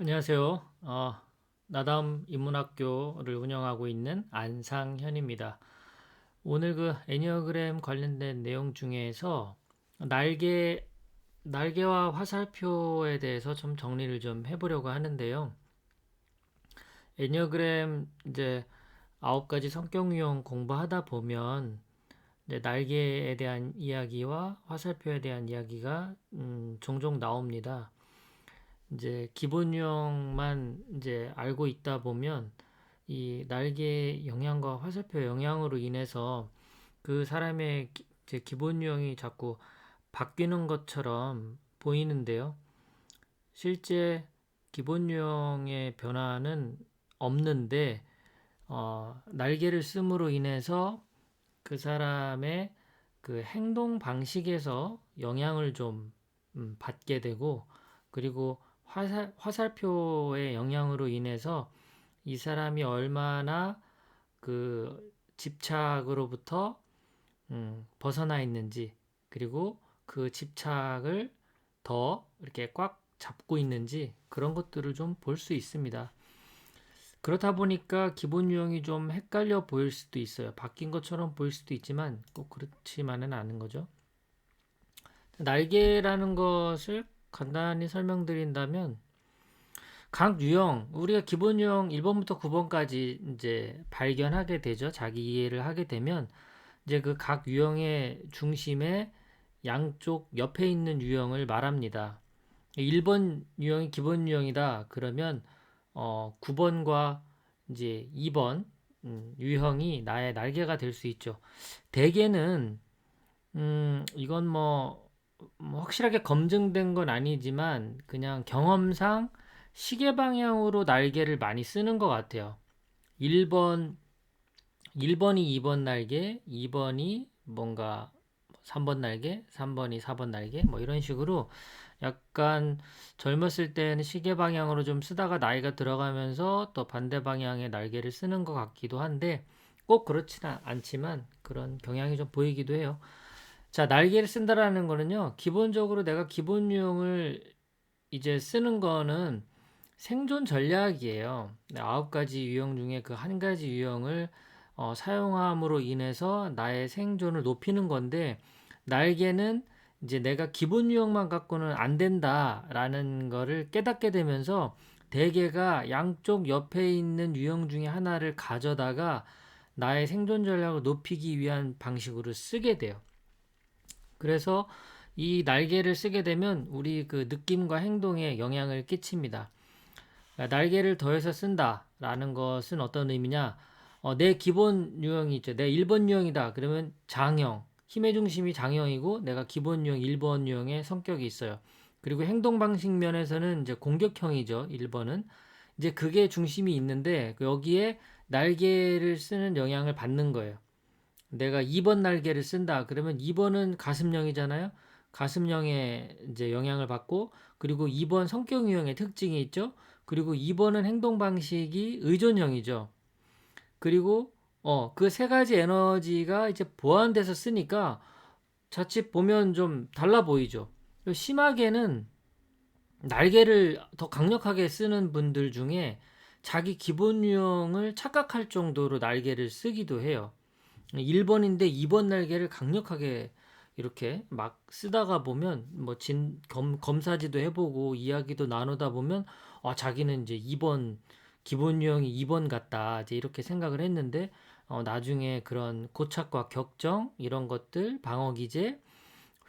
안녕하세요. 나담 인문학교를 운영하고 있는 안상현입니다. 오늘 그 애니어그램 관련된 내용 중에서 날개, 날개와 화살표에 대해서 좀 정리를 좀 해보려고 하는데요. 애니어그램 이제 9가지 성격 유형 공부하다 보면 이제 날개에 대한 이야기와 화살표에 대한 이야기가 종종 나옵니다. 이제 기본 유형만 이제 알고 있다 보면 이 날개 영향과 화살표 영향으로 인해서 그 사람의 이제 기본 유형이 자꾸 바뀌는 것처럼 보이는데요. 실제 기본 유형의 변화는 없는데 날개를 씀으로 인해서 그 사람의 그 행동 방식에서 영향을 좀 받게 되고, 그리고 화살표의 영향으로 인해서 이 사람이 얼마나 그 집착으로부터 벗어나 있는지, 그리고 그 집착을 더 이렇게 꽉 잡고 있는지, 그런 것들을 좀 볼 수 있습니다. 그렇다 보니까 기본 유형이 좀 헷갈려 보일 수도 있어요. 바뀐 것처럼 보일 수도 있지만 꼭 그렇지만은 않은 거죠. 날개라는 것을 간단히 설명드린다면, 각 유형, 우리가 기본 유형 1번부터 9번까지 이제 발견하게 되죠. 자기 이해를 하게 되면 이제 그 각 유형의 중심에 양쪽 옆에 있는 유형을 말합니다. 1번 유형이 기본 유형이다. 그러면 9번과 이제 2번 유형이 나의 날개가 될 수 있죠. 대개는 이건 뭐 확실하게 검증된 건 아니지만 그냥 경험상 시계 방향으로 날개를 많이 쓰는 것 같아요. 1번, 1번이 2번 날개, 2번이 뭔가 3번 날개, 3번이 4번 날개, 뭐 이런 식으로 약간 젊었을 때는 시계 방향으로 좀 쓰다가 나이가 들어가면서 또 반대 방향의 날개를 쓰는 것 같기도 한데 꼭 그렇지는 않지만 그런 경향이 좀 보이기도 해요. 자, 날개를 쓴다라는 거는요, 기본적으로 내가 기본 유형을 이제 쓰는 거는 생존 전략이에요. 9가지 유형 중에 그 한 가지 유형을 사용함으로 인해서 나의 생존을 높이는 건데, 날개는 이제 내가 기본 유형만 갖고는 안 된다라는 거를 깨닫게 되면서 대개가 양쪽 옆에 있는 유형 중에 하나를 가져다가 나의 생존 전략을 높이기 위한 방식으로 쓰게 돼요. 그래서 이 날개를 쓰게 되면 우리 그 느낌과 행동에 영향을 끼칩니다. 날개를 더해서 쓴다라는 것은 어떤 의미냐? 내 기본 유형이 있죠. 내 1번 유형이다. 그러면 장형, 힘의 중심이 장형이고 내가 기본 유형 1번 유형의 성격이 있어요. 그리고 행동 방식 면에서는 이제 공격형이죠. 1번은. 이제 그게 중심이 있는데 여기에 날개를 쓰는 영향을 받는 거예요. 내가 2번 날개를 쓴다. 그러면 2번은 가슴형이잖아요. 가슴형에 이제 영향을 받고, 그리고 2번 성격 유형의 특징이 있죠. 그리고 2번은 행동 방식이 의존형이죠. 그리고 그 세 가지 에너지가 이제 보완돼서 쓰니까 자칫 보면 좀 달라 보이죠. 심하게는 날개를 더 강력하게 쓰는 분들 중에 자기 기본 유형을 착각할 정도로 날개를 쓰기도 해요. 1번인데 2번 날개를 강력하게 이렇게 막 쓰다가 보면 뭐 검사지도 해보고 이야기도 나누다 보면 자기는 이제 2번 기본 유형이 2번 같다 이제 이렇게 생각을 했는데 나중에 그런 고착과 격정 이런 것들 방어 기제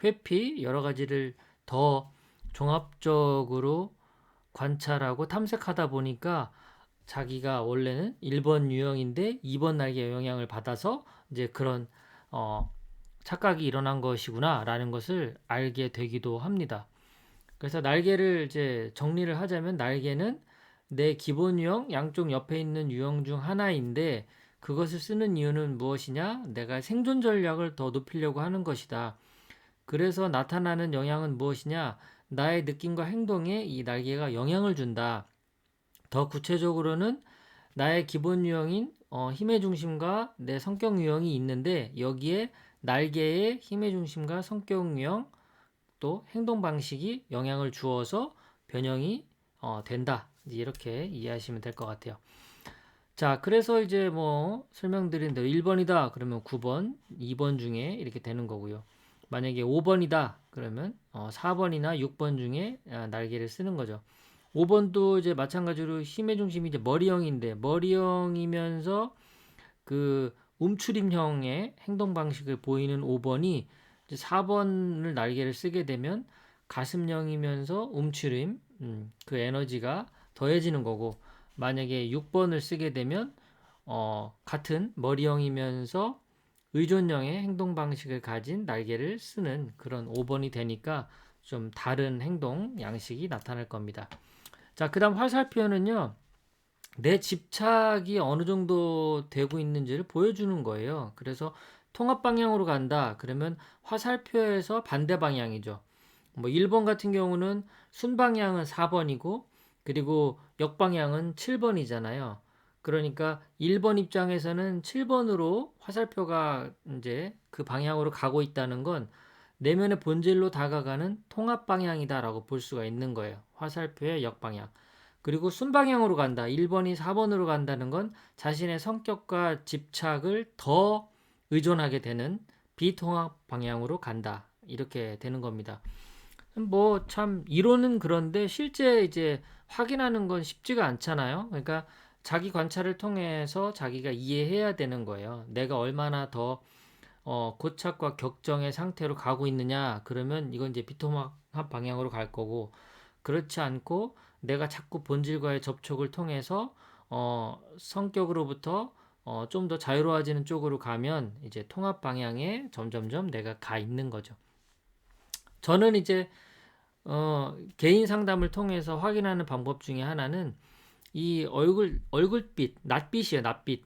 회피 여러 가지를 더 종합적으로 관찰하고 탐색하다 보니까 자기가 원래는 1번 유형인데 2번 날개 영향을 받아서 이제 그런 어, 착각이 일어난 것이구나라는 것을 알게 되기도 합니다. 그래서 날개를 이제 정리를 하자면 날개는 내 기본 유형 양쪽 옆에 있는 유형 중 하나인데 그것을 쓰는 이유는 무엇이냐? 내가 생존 전략을 더 높이려고 하는 것이다. 그래서 나타나는 영향은 무엇이냐? 나의 느낌과 행동에 이 날개가 영향을 준다. 더 구체적으로는 나의 기본 유형인 힘의 중심과 내 성격 유형이 있는데 여기에 날개의 힘의 중심과 성격 유형 또 행동 방식이 영향을 주어서 변형이 된다. 이렇게 이해하시면 될 것 같아요. 자, 그래서 이제 뭐 설명드린 대로 1번이다 그러면 9번, 2번 중에 이렇게 되는 거고요. 만약에 5번이다 그러면 4번이나 6번 중에 날개를 쓰는 거죠. 5번도 이제 마찬가지로 힘의 중심이 이제 머리형인데 머리형이면서 그 움츠림형의 행동 방식을 보이는 5번이 이제 4번을 날개를 쓰게 되면 가슴형이면서 움츠림 그 에너지가 더해지는 거고 만약에 6번을 쓰게 되면 같은 머리형이면서 의존형의 행동 방식을 가진 날개를 쓰는 그런 5번이 되니까 좀 다른 행동 양식이 나타날 겁니다. 자, 그다음 화살표는요. 내 집착이 어느 정도 되고 있는지를 보여주는 거예요. 그래서 통합 방향으로 간다. 그러면 화살표에서 반대 방향이죠. 뭐 1번 같은 경우는 순방향은 4번이고 그리고 역방향은 7번이잖아요. 그러니까 1번 입장에서는 7번으로 화살표가 이제 그 방향으로 가고 있다는 건 내면의 본질로 다가가는 통합 방향이다라고 볼 수가 있는 거예요. 화살표의 역방향. 그리고 순방향으로 간다. 1번이 4번으로 간다는 건 자신의 성격과 집착을 더 의존하게 되는 비통합 방향으로 간다. 이렇게 되는 겁니다. 뭐 참 이론은 그런데 실제 이제 확인하는 건 쉽지가 않잖아요. 그러니까 자기 관찰을 통해서 자기가 이해해야 되는 거예요. 내가 얼마나 더 고착과 격정의 상태로 가고 있느냐. 그러면 이건 이제 비통합 방향으로 갈 거고 그렇지 않고 내가 자꾸 본질과의 접촉을 통해서 성격으로부터 좀 더 자유로워지는 쪽으로 가면 이제 통합 방향에 점점점 내가 가 있는 거죠. 저는 이제 개인 상담을 통해서 확인하는 방법 중에 하나는 이 얼굴빛, 낯빛이에요, 낯빛.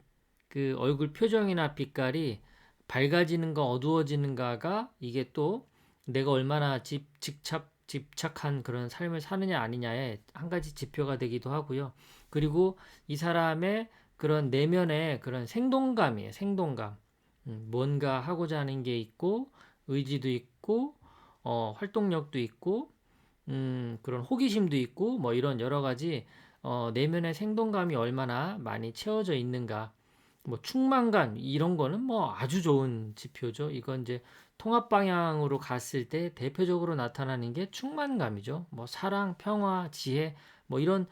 그 얼굴 표정이나 빛깔이 밝아지는가 어두워지는가가 이게 또 내가 얼마나 집착한 그런 삶을 사느냐 아니냐의 한 가지 지표가 되기도 하고요. 그리고 이 사람의 그런 내면의 그런 생동감이에요, 생동감. 뭔가 하고자 하는 게 있고, 의지도 있고, 활동력도 있고, 그런 호기심도 있고, 뭐 이런 여러 가지 내면의 생동감이 얼마나 많이 채워져 있는가. 뭐 충만감 이런 거는 뭐 아주 좋은 지표죠. 이건 이제 통합 방향으로 갔을 때 대표적으로 나타나는 게 충만감이죠. 뭐 사랑, 평화, 지혜 뭐 이런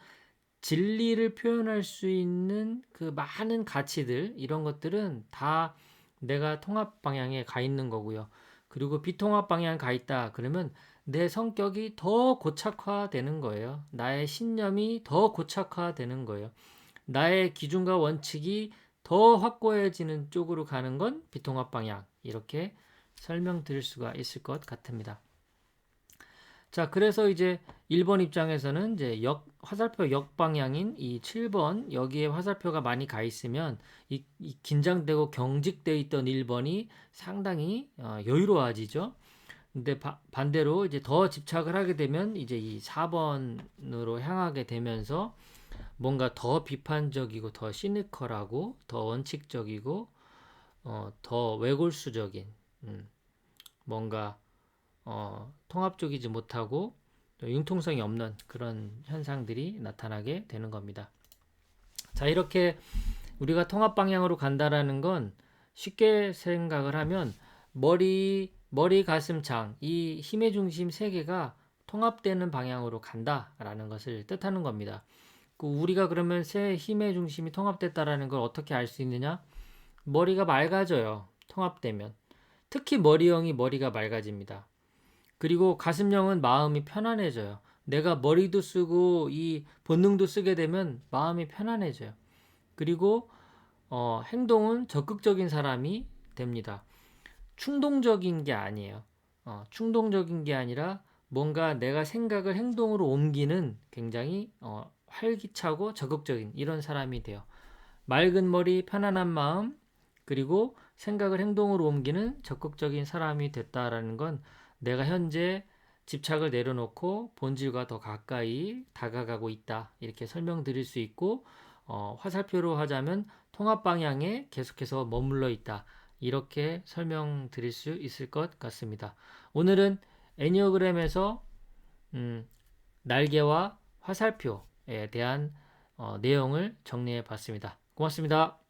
진리를 표현할 수 있는 그 많은 가치들 이런 것들은 다 내가 통합 방향에 가 있는 거고요. 그리고 비통합 방향에 가 있다 그러면 내 성격이 더 고착화되는 거예요. 나의 신념이 더 고착화되는 거예요. 나의 기준과 원칙이 더 확고해지는 쪽으로 가는 건 비통합 방향. 이렇게 설명드릴 수가 있을 것 같습니다. 자, 그래서 이제 1번 입장에서는 이제 화살표 역방향인 이 7번 여기에 화살표가 많이 가 있으면 이 긴장되고 경직되어 있던 1번이 상당히 여유로워지죠. 근데 반대로 이제 더 집착을 하게 되면 이제 이 4번으로 향하게 되면서 뭔가 더 비판적이고 더 시니컬하고 더 원칙적이고 더 외골수적인 뭔가 통합적이지 못하고 융통성이 없는 그런 현상들이 나타나게 되는 겁니다. 자, 이렇게 우리가 통합 방향으로 간다라는 건 쉽게 생각을 하면 머리, 가슴, 장, 이 힘의 중심 세 개가 통합되는 방향으로 간다라는 것을 뜻하는 겁니다. 우리가 그러면 세 힘의 중심이 통합됐다라는 걸 어떻게 알 수 있느냐? 머리가 맑아져요. 통합되면. 특히 머리형이 머리가 맑아집니다. 그리고 가슴형은 마음이 편안해져요. 내가 머리도 쓰고 이 본능도 쓰게 되면 마음이 편안해져요. 그리고 행동은 적극적인 사람이 됩니다. 충동적인 게 아니에요. 충동적인 게 아니라 뭔가 내가 생각을 행동으로 옮기는 굉장히 활기차고 적극적인 이런 사람이 돼요. 맑은 머리, 편안한 마음, 그리고 생각을 행동으로 옮기는 적극적인 사람이 됐다라는 건 내가 현재 집착을 내려놓고 본질과 더 가까이 다가가고 있다. 이렇게 설명드릴 수 있고, 화살표로 하자면 통합 방향에 계속해서 머물러 있다. 이렇게 설명드릴 수 있을 것 같습니다. 오늘은 애니어그램에서 날개와 화살표에 대한 내용을 정리해 봤습니다. 고맙습니다.